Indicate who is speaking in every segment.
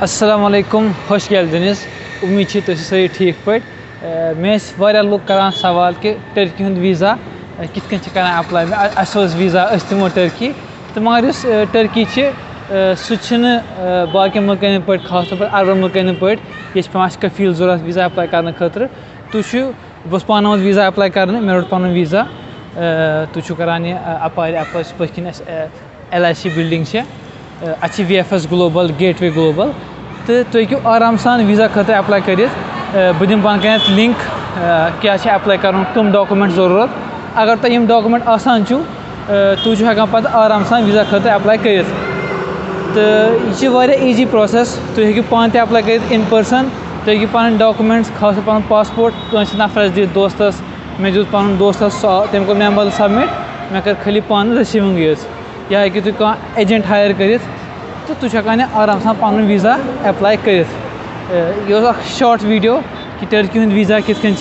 Speaker 1: अस्सलामुअलैकुम, होश गेldiniz। उम्मीद है तुम सारी ठीक पे। मे लुक करान सवाल कि टर्की हुंद वीज़ा कित कन करान अप्लाई। अस वीज़ा तमो टर्की तो मगर टर्की सह बाकी मुल्कन पे खास तौर पर अरबन मुल्कन पे ये पे कफील जरूरत वीज़ा अप्लाई करने खतर। बस पान वीज़ा अप्लाई कर मे रोट पन वीज़ा तुम करान यह अपार पन LIC बिल्डिंग अच्छी VFS ग्लोबल गेटवे ग्लोबल तो तुम हूँ आराम सान वीज़ा खतर अप्लाई कर। बह दिम पान लिंक क्या अप्लाई कर कम डॉक्यूमेंट ज़रूरत। अगर तुम डॉक्यूमेंट आसान तुम हेकान पे आराम सान वीज़ा खतर अप्लाई कर। तो यह ईजी प्रोसेस। तुम हूँ पान ते अप्लाई कर इन पर्सन। तुम हूँ पन डॉक्यूमेंट्स खास पन पासपोर्ट कंस नफरस दी दोस्तस मे दुत पन दोस्तस तम को मेमोल सबमिट मे कर खाली पान रिसीविंग यूज या हूँ तुम एजेंट हायर कर तो तुम हेकान आराम सान पन वीज़ा अप्लाई कर। यह शॉर्ट वीडियो कि टर्की हुंद वीज़ा कित कन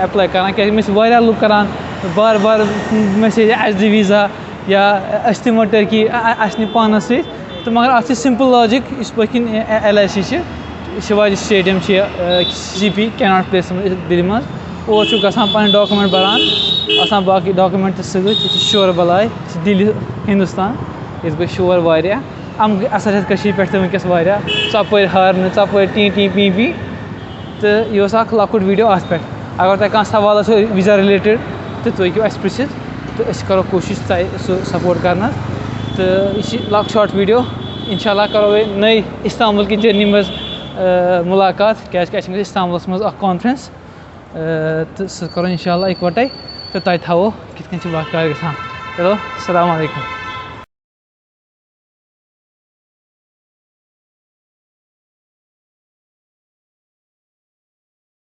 Speaker 1: अप्लाई करान क्या मे लुक करान बार बार मैसेज अस दि वीज़ा या अस तमो टर्की अस पानस सत तो मगर अत सिंपल लॉजिक इस पे LIC Shivaji stadium CP cannot place Delhi मज और गसान पन डॉक्यूमेंट बरान आसान बाकी डॉक्यूमेंट शोर बलाय दिल्ली हिंदुस्तान इस गई शोर वारिया अम असर पे वनकस वर हारन वर टी पी तो यह लकुट वीडियो अत पे। अगर तुम सवाल वीज़ा रिलेटेड तो तुम हूँ पृछित तो करो कोशिश सह सपोर्ट करना। तो यह लक शॉर्ट वीडियो इंशाल्लाह करो नई इस्तांबुल की जर्नी मज मुलाकात क्या इस्तांबुलस मज कॉन्फ्रेंस तो सह करो इंशाल्लाह इकवटे तो तुम थो कित वाक़ गसान। चलो अस्सलाम वालेकुम।